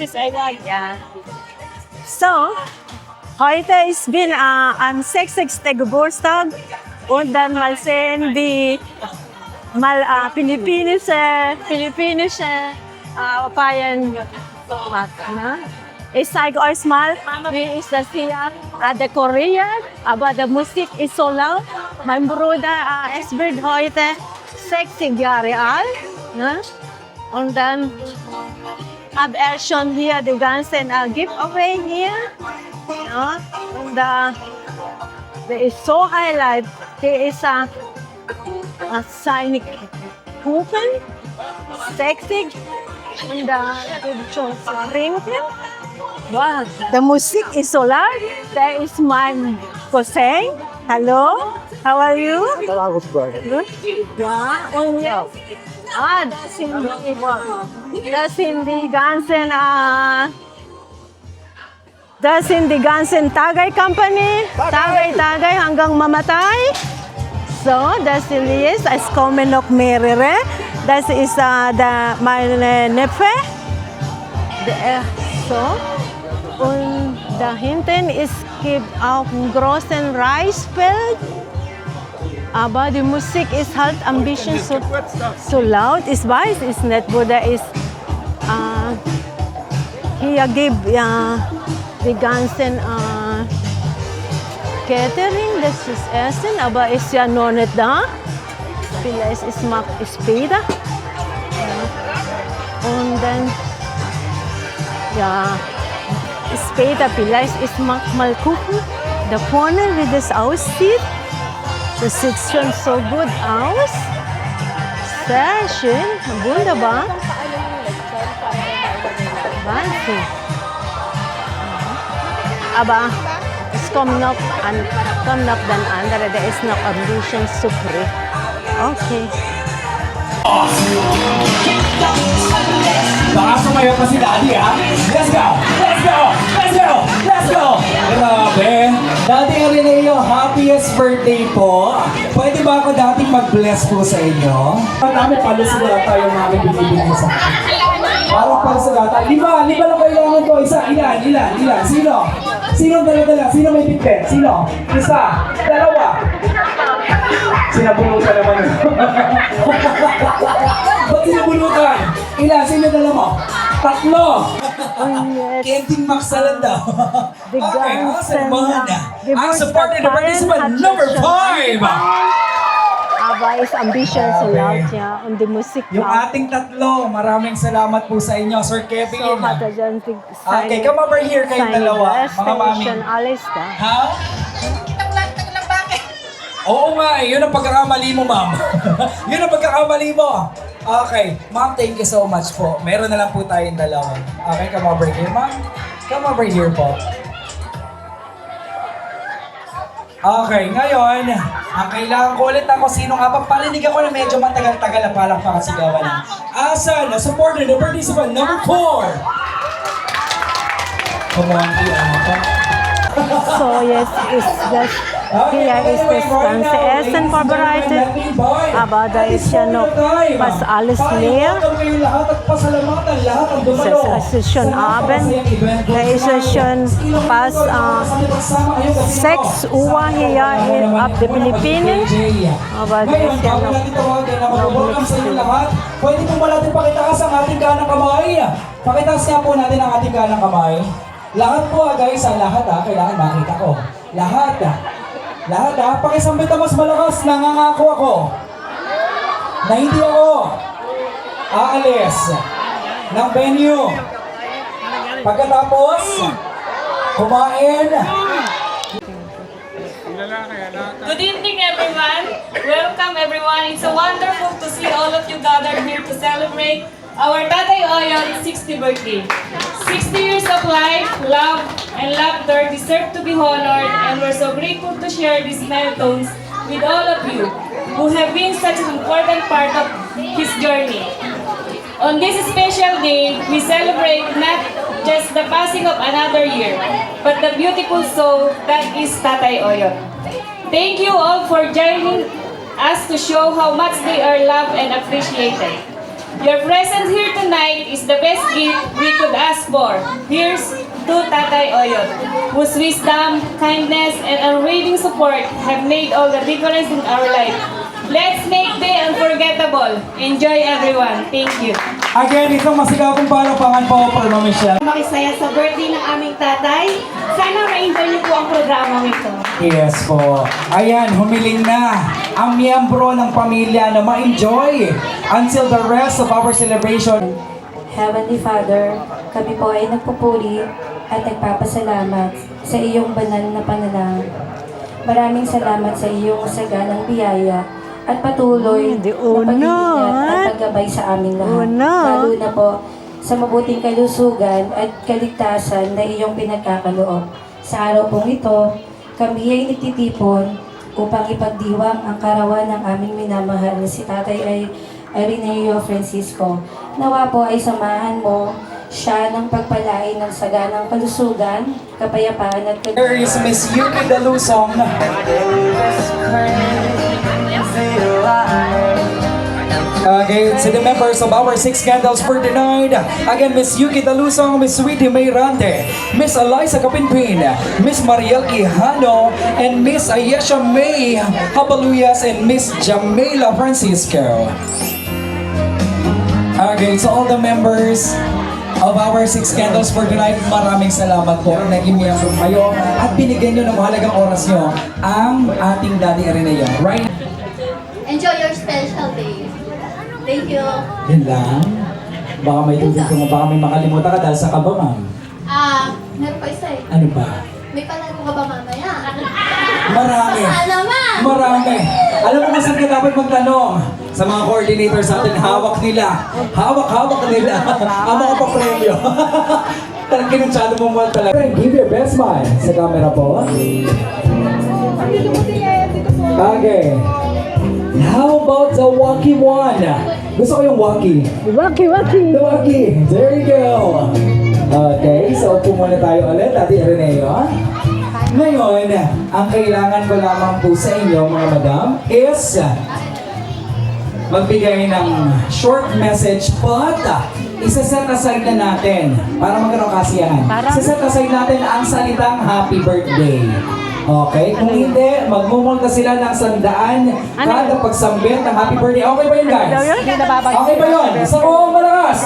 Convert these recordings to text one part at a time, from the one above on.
is I like. Ja. So, heute ist bin am 60. Geburtstag und dann mal sehen, wie mal philippinische Feiern macht. Ne? Ich zeige euch mal, wie ist das hier dekoriert, aber die Musik ist so laut. Mein Bruder, es wird heute 60 Jahre alt. Ne? Und dann habe er schon hier die ganzen Giveaway hier. Ja? Und der ist so Highlight. Der ist seine Kuchen, 60. Und da gibt schon Trinken. Wow, die Musik ist so laut. Der ist mein Cousin. Hallo, how are you? Good. Ja, und jetzt, das sind die ganzen Tagay Company. Tagay hanggang mamatay. So, das sind jetzt, es kommen noch mehrere. Das ist meine Neffe. So. Und da hinten gibt auch ein großes Reisfeld. Aber die Musik ist halt ein bisschen so laut. Ich weiß es nicht, wo der ist. Hier gibt die ganzen Catering, das ist Essen, aber ist ja noch nicht da. Vielleicht ist es später. Und dann, ja, später vielleicht ist mal gucken, da vorne, wie das aussieht. Das sieht schon so gut aus. Sehr schön, wunderbar. Wahnsinn. Aber es kommt noch dann andere, der ist noch ein bisschen supre. Okay. Baka sumayo pa si Daddy, ha? Let's go! Let's go! Let's go! Let's go! Grabe! Daddy Areneo, happiest birthday po. Pwede ba ako dating mag-bless po sa inyo? Marami pala sila tayo namin binibigay sa akin. Parang pala sila tayo. Lima lang kailangan ko. Isa, ilan? Sino? Sino dala-dala? Sino may pipet? Sino? Isa, dalawa. Sinabunutan naman. Ba't sinabunutan? Ilan? Sino dala mo? Tatlo! Kenting Maxalan daw. Okay, samahan na. Ang supporter na participant number 5! Aber ist ambition so laut, ja. Und die Musik Yung ating tatlo, maraming salamat po sa inyo, Sir Kevin. so hat er dann Okay, come over here kayong dalawa, mga mami. alles da. Ha? Oo nga eh, yun ang pagkakamali mo, ma'am. Yun ang pagkakamali mo. Okay, ma'am, thank you so much po. Meron na lang po tayong dalawa. Okay, come over here, ma'am. Come over here po. Okay, ngayon, ang kailangan ko ulit ako, sino nga ba? Parinig ako na medyo matagal-tagal na palang pakasigawan na. Asan? Supporter, the participant number 4. Kumunti ako. So jetzt ist das, hier ist das ganze Essen vorbereitet, aber da ist ja noch fast alles leer. Es ist schon Abend, da ist es schon fast 6 Uhr hier ab den Philippinen, aber da ist ja noch nichts drin. Pwede po ba natin pakitaas ang ating kanang kamay? Pakitaas nga po natin ang ating kanang kamay. Lahat po guys, lahat kailangan makita ko. Lahat pakisambit na mas malakas, nangangako ako na hindi ako aalis ng venue. Pagkatapos, kumain. Good evening, everyone. Welcome, everyone. It's so wonderful to see all of you gathered here to celebrate our Tatay Oyon's 60th birthday. 60 years of life, love, and laughter deserve to be honored, and we're so grateful to share these milestones with all of you who have been such an important part of his journey. On this special day, we celebrate not just the passing of another year, but the beautiful soul that is Tatay Oyon. Thank you all for joining us to show how much they are loved and appreciated. Your presence here tonight is the best gift we could ask for. Here's to Tatay Oyot, whose wisdom, kindness, and unwavering support have made all the difference in our life. Let's make the unforgettable. Enjoy everyone. Thank you. Again, isang masigapong palakpakan po for Ma'am Michelle. Makisaya sa birthday ng aming tatay. Sana ma-enjoy niyo po ang programang ito. Yes po. Ayan, humiling na ang miyembro ng pamilya na ma-enjoy until the rest of our celebration. Heavenly Father, kami po ay nagpupuri at nagpapasalamat sa iyong banal na panalangin. Maraming salamat sa iyong saganang biyaya at patuloy na pag-iingat at paggabay sa aming lahat. Lalo na po sa mabuting kalusugan at kaligtasan na iyong pinagkakaloob. Sa araw pong ito, kami ay nagtitipon upang ipagdiwang ang karawan ng aming minamahal na si Tatay Ireneo Francisco. Nawa po ay samahan mo siya ng pagpalain ng saganang kalusugan, kapayapaan at There is Miss Yuki Dalusong. Okay, to the members of our 6 candles for the night. Again, Miss Yuki Dalusong, Miss Sweetie Mayrante, Miss Eliza Kapinpin, Miss Mariel Quijano, and Miss Ayesha May Habaluyas, and Miss Jamela Francisco. Okay, so all the members of our 6 candles for tonight, maraming salamat po. Naging miyembro kayo at binigyan nyo ng mahalagang oras nyo ang ating Daddy Ireneo. Right? Enjoy your special day. Thank you. Yun lang. Baka may tubig ko, baka may makalimutan ka dahil sa kaba, ma'am. Meron pa isa eh. Ano ba? May palaro ka ba mamaya? Marami. Alaman! Marami. Alam mo kung saan ka dapat magtanong? Sa mga coordinators natin, hawak nila. Hawak nila. Ang mga papremyo. Talagang kinunsyado mo mo talaga. Give your best smile sa camera po. Okay. How about the wacky one? Gusto ko yung wacky. Waki. The wacky. There you go. Okay, so upo muna tayo ulit, Ate Ireneo. Ngayon, ang kailangan ko lamang po sa inyo, mga madam, is magbigay ng short message, but isa-set aside na natin para magkaroon kasiyahan. Isa-set aside natin ang salitang happy birthday. Okay? Kung hindi, magmumulta sila ng 100 kada pagsambit ng happy birthday. Okay ba yun, guys? Okay ba yun? Isa ko malakas?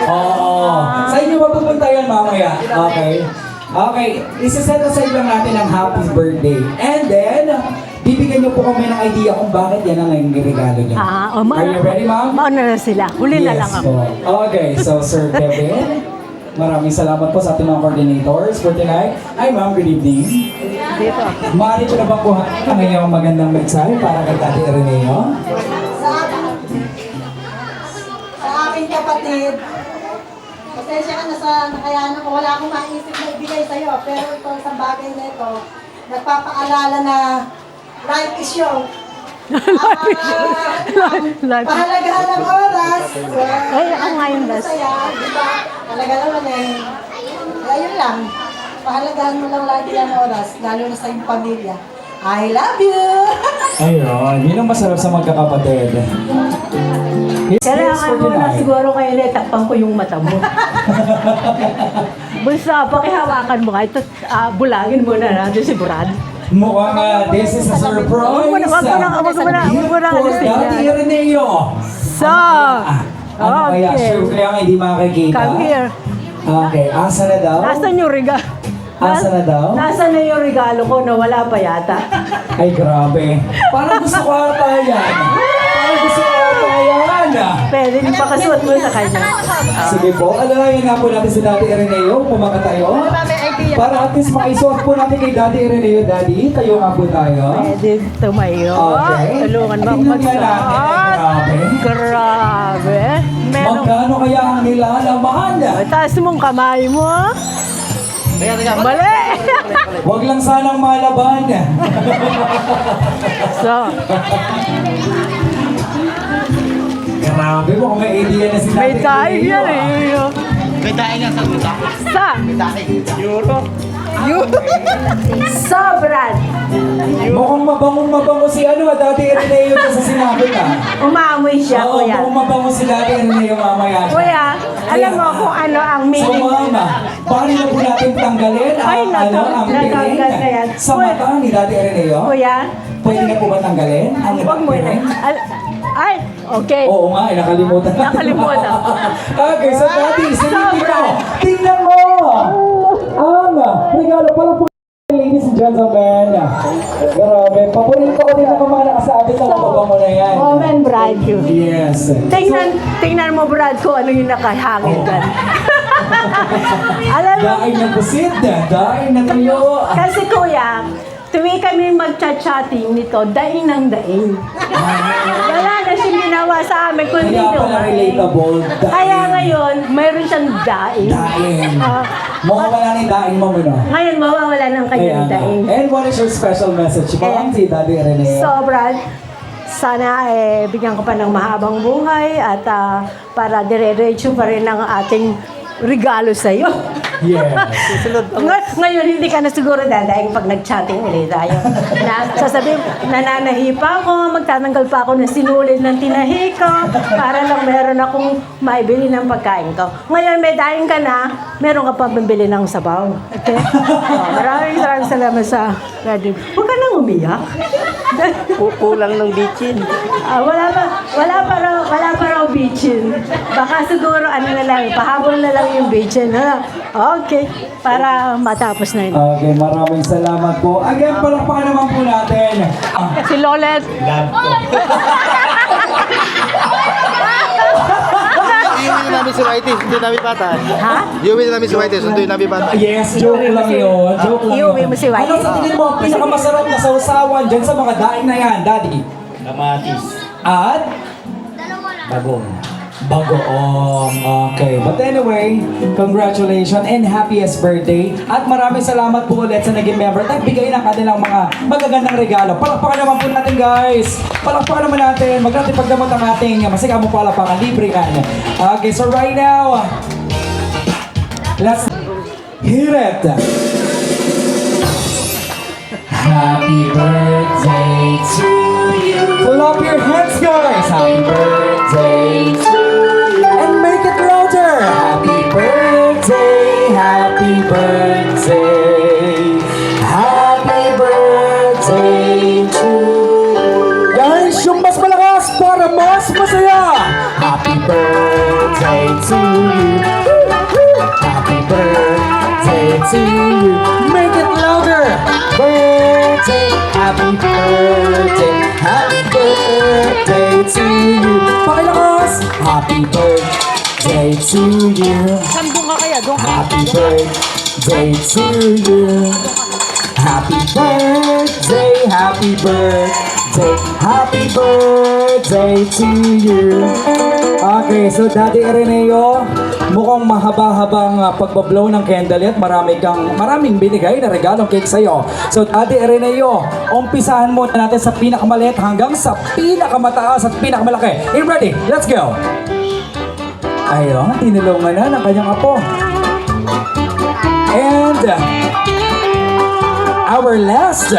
Oo. Sa inyo mapupunta yan mamaya. Okay? Okay. Isa-set aside lang natin ang happy birthday. And then, bibigyan niyo po kami ng idea kung bakit yan ang naging regalo niyo. Are you ready, ma'am? Mauna na sila. Huli na lang ako. Po. Okay, so Sir Kevin, maraming salamat po sa ating mga coordinators for tonight. Hi ma'am, good evening. Dito. Maaari ko na ba kuha ang inyong magandang mensahe para kay Tati Ireneo? Sa aking kapatid, pasensya ka na sa nakayanan ko. Wala akong maisip na ibigay sa'yo. Pero ito, sa bagay na ito, nagpapaalala na life is young. Pahalagahan ng oras. Ay, ako ngayon, Das. Masaya, di ba? Talaga naman eh. Kaya yun lang. Pahalagahan mo lang lagi ang oras, lalo na sa iyong pamilya. I love you! Ayun, yun ang masarap sa magkakapatid. Kailangan mo na siguro kayo na takpan ko yung mata mo. Basta, pakihawakan mo nga. Ito, bulagin mo na natin si Brad. Mukhang this is a surprise. Wag mo na For Tati Ireneo. So, Ano kaya? Sure kaya nga hindi makakikita? come here. Okay, asa na daw? Nasaan yung regalo? Asa na daw? Nasaan na yung regalo ko na wala pa yata? Ay, grabe. Parang gusto ko ata yan. Parang gusto ko ata yan. Pwede, ipakasuot mo sa kanya. Sige po, alalayan nga po natin si Daddy Ireneo. Pumaka tayo. Para at least maisuot po natin kay Daddy Ireneo. Daddy, tayo nga po tayo. Pwede tumayo. Okay. Tulungan mo Tingnan nga natin. magsuot. Grabe. Meron. Magkano kaya ang nilalaman? Taas mong kamay mo. Mali. Huwag lang sanang malaban. So, Grabe mo kung may idea na si Daddy may tayo yan eh. May daing nga sa tuta. Sa? May daing. Euro. Sobran. Mukhang mabango si Daddy Ateneo sa sinabi ka. Umaamoy siya, Oo, kuya. mukhang mabango si Daddy Ateneo mamaya. Kuya, alam mo kung ano ang So meaning. mama, paano na po natin tanggalin Ay, ang natanggal na yan. piling sa mata ni Daddy Ateneo? Kuya, Pwede na po ba tanggalin ang huwag mo na. piling? Ay, okay. Oo nga, nakalimutan. Nakalimutan. Okay, so Daddy, silipin mo. Tingnan mo! Ang regalo pala po, ladies and gentlemen. Grabe, paborito ko din ang mga nakasabi sa mga mo na yan. Oh, man, Brad. Yes. Tingnan mo, Brad, kung ano yung nakahangin dyan. Alam mo, Daing na pusit, daing na tuyo. kasi kuya, tuwi kami magchat-chatting nito, daing ng daing. Wala na siyang ginawa sa amin, kundi Kaya pala doon. relatable. Kaya ngayon, mayroon siyang daing. Daing. Ah, Mukhang wala na yung daing mo muna. ngayon, mawawala ng kanyang daing. And what is your special message? Parang si Daddy Rene. So, Brad, sana bigyan ko pa ng mahabang buhay at para dire-diretso pa rin ang ating regalo sa iyo. Yes. Ngayon, hindi ka na siguro dadaing pag nag-chatting ulit tayo. Sasabihin, nananahi pa ako, magtatanggal pa ako ng sinulid ng tinahi ko para lang meron akong maibili ng pagkain ko. Ngayon, may daing ka na, meron ka pa bibili ng sabaw. Okay? Maraming salamat sa radio. Huwag ka nang umiyak. Kulang ng bitchin. Wala pa raw bitchin. Baka siguro ano na lang, pahabol na lang yung bitchin. Okay, para matapos na yun. Okay, maraming salamat po. Again, palakpakan naman po natin. Si Lolet. Iuwi namin si Whitey, sunduin namin bata. Ha? Iuwi namin si Whitey, sunduin namin bata. Yes, joke lang yun. Joke lang Iuwi yun. mo si Whitey? Ano sa tingin mo ang pinakamasarap na sausawan dyan sa mga daing na yan, Daddy? Kamatis. At? Bagong. Bagoong. Okay. But anyway, congratulations and happiest birthday. At maraming salamat po ulit sa naging member at nagbigay ng kanilang mga magagandang regalo. Palakpakan naman po natin, guys. Palakpakan naman natin. Huwag natin pagdamot ang ating masigamong palakpakan. Libre yan. Okay, so right now, let's hear it. Happy birthday to you. Clap your hands, guys. Happy birthday to you. And make it louder. Happy birthday. Happy birthday. Happy birthday to you. Guys, yung mas malakas para mas masaya. Happy birthday to you. Happy birthday to you. Make it louder. Birthday, happy birthday to you. Pakilakas. Happy birthday to you. Sandung ka kaya? Doon ka. Happy birthday to you. Happy birthday, happy birthday, happy birthday to you. Okay, so Daddy Ateneo, mukhang mahaba-habang pagbablow ng candle at maraming binigay na regalong cake sa'yo. So Daddy Ateneo, umpisahan mo natin sa pinakamaliit hanggang sa pinakamataas at pinakamalaki. You ready? Let's go! Ayun, tinulungan na ng kanyang apo. And our last.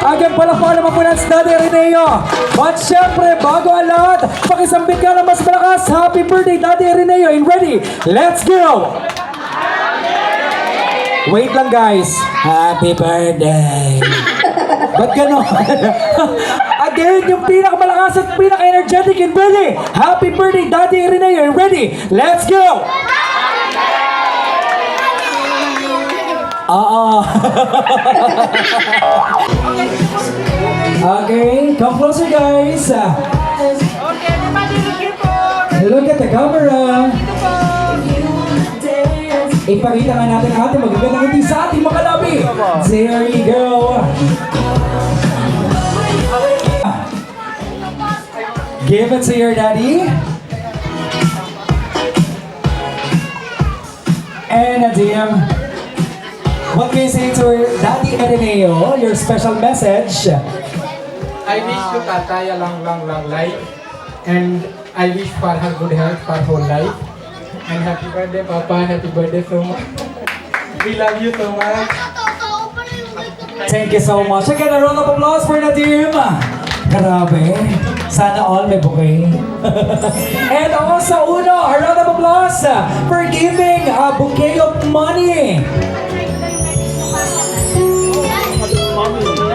Again, palakpakan naman po natin sa Daddy Ateneo. But syempre, bago ang lahat, pakisambit ka na mas malakas. Happy birthday, Daddy Ateneo. And ready? Let's go! Wait lang, guys. Happy birthday. Ba't gano'n? Again, yung pinakamalakas at pinaka-energetic and ready. Happy birthday, Daddy Ateneo. And ready? Let's go! Okay, come closer, guys. Look at the camera. Ipakita nga natin ang ating magagandang ngiti sa ating mga labi. There you go. Give it to your daddy. And Adim, what can you say to Daddy Ateneo, your special message? I wish to Tatay a long life, and I wish for her good health for whole life. And happy birthday, Papa. Happy birthday so much. We love you so much. Thank you so much. Again, a round of applause for Nadim. Grabe. Sana all may bouquet. And also, Uno, a round of applause for giving a bouquet of money.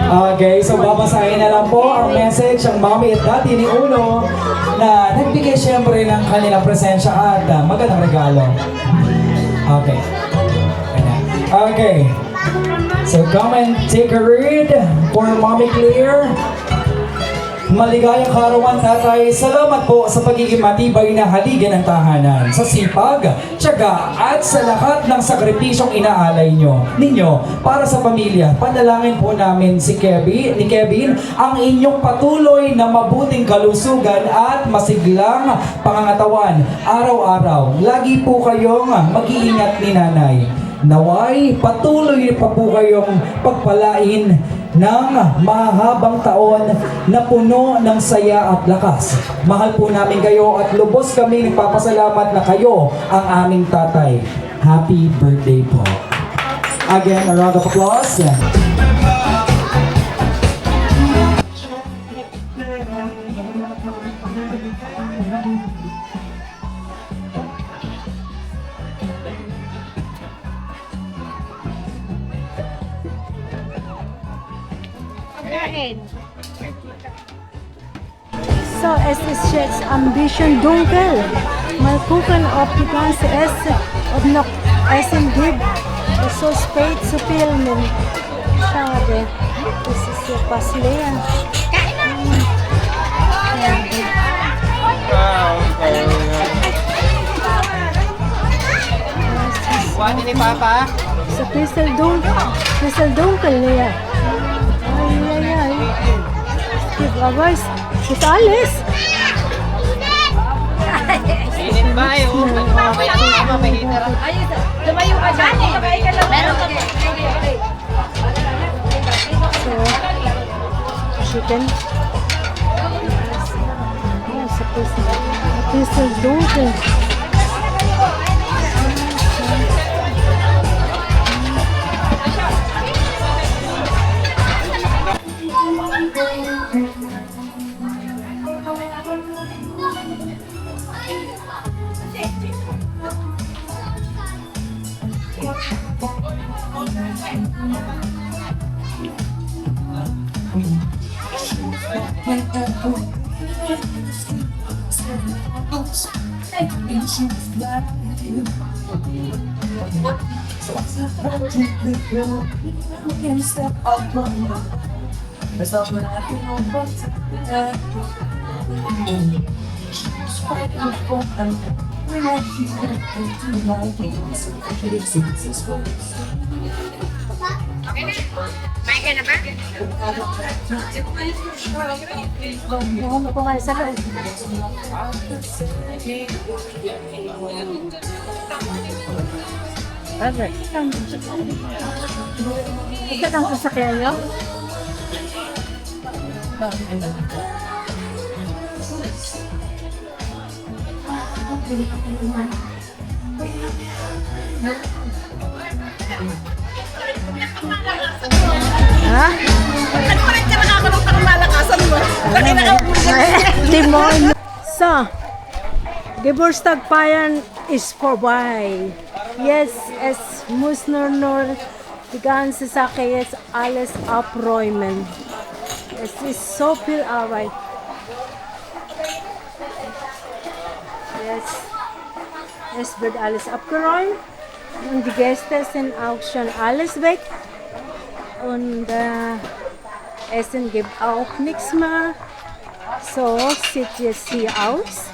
Okay, so babasahin na lang po ang message ang mommy at daddy ni Uno na nagbigay siyempre ng kanilang presensya at magandang regalo. Okay. Okay. So come and take a read for Mommy Claire. Maligayang karawan, tatay. Salamat po sa pagiging matibay na haligi ng tahanan. Sa sipag, tiyaga, at sa lahat ng sakripisyong inaalay ninyo para sa pamilya. Panalangin po namin ni Kevin, ang inyong patuloy na mabuting kalusugan at masiglang pangangatawan araw-araw. Lagi po kayong mag-iingat ni nanay. Naway, patuloy pa po kayong pagpalain ng mahabang taon na puno ng saya at lakas. Mahal po namin kayo at lubos kami nagpapasalamat na kayo ang aming tatay. Happy birthday po. Again, a round of applause. So, es ist jetzt Ambition dunkel. Mal gucken, ob die ganze ob noch Essen gibt. Es ist so spät zu filmen. Schade. Das ist so fast leer. Wani ni Papa? So, bisschen dunkel leer. Ay, ay, ay. Aber es ist alles. Init ba yun? May heater. Lumayo ka dyan eh. Meron ka. So, chicken. Yes, a bisschen dunkel. Ano po nga sa loob? Okay. Ito ang sasakyan nyo? Ha? Demonyo. So, Geburtstagfeiern ist vorbei. Jetzt, es muss nur die ganze Sache jetzt alles abräumen. Es ist so viel Arbeit. Jetzt, es wird alles abgeräumt und die Gäste sind auch schon alles weg. Und Essen gibt auch nichts mehr. So sieht jetzt hier aus.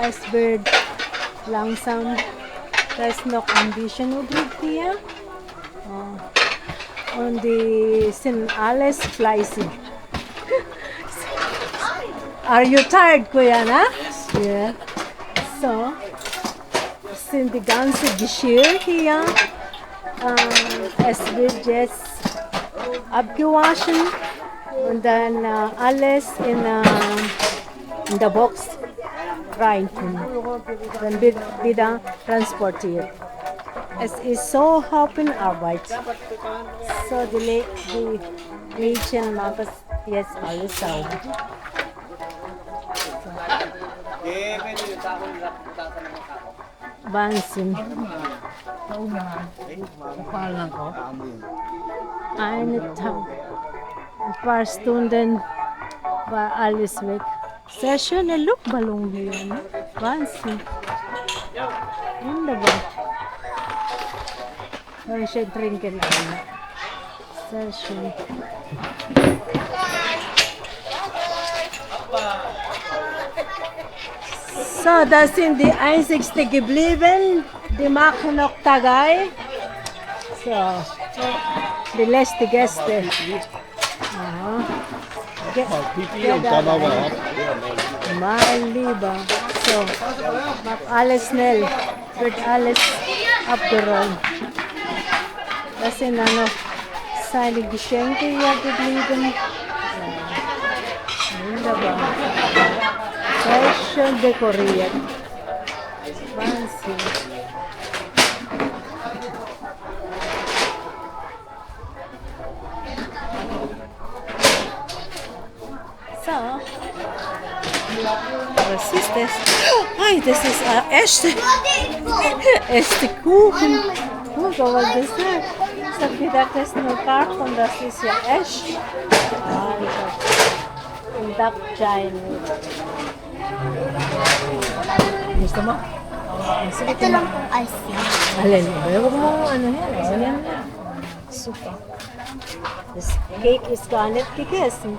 Es wird langsam, da ist noch ein bisschen übrig hier. Und die sind alles fleißig. Are you tired, Kuya, na? Yeah. So, sind die ganze Geschirr hier. Es wird jetzt abgewaschen und dann alles in der Box rein tun. Dann wird wieder transportiert. Es ist so Hauptarbeit. So die Mädchen machen jetzt alles sauber. Wahnsinn. Ein paar Stunden war alles weg. Sehr schöne Luftballon hier. Ne? Wahnsinn. Wunderbar. Ein schön trinken. Sehr schön. So, das sind die einzigsten geblieben. Die machen noch Tagay. So, die letzten Gäste. Aha. Mein Lieber. So, mach alles schnell. Wird alles abgeräumt. Das sind dann noch seine Geschenke hier geblieben. Ja. Wunderbar. Sehr schön dekoriert. Wahnsinn. So. Was ist das? Ay, das ist echte Kuchen. Guck, aber das ist. Ich hab gedacht, das ist nur Karton, das ist ja echt. Ein Duckshine. Gusto mo? Ito lang pong icing. Alin, huwag mo ano yan. Ayan na. Super. Das Cake ist gar nicht gegessen.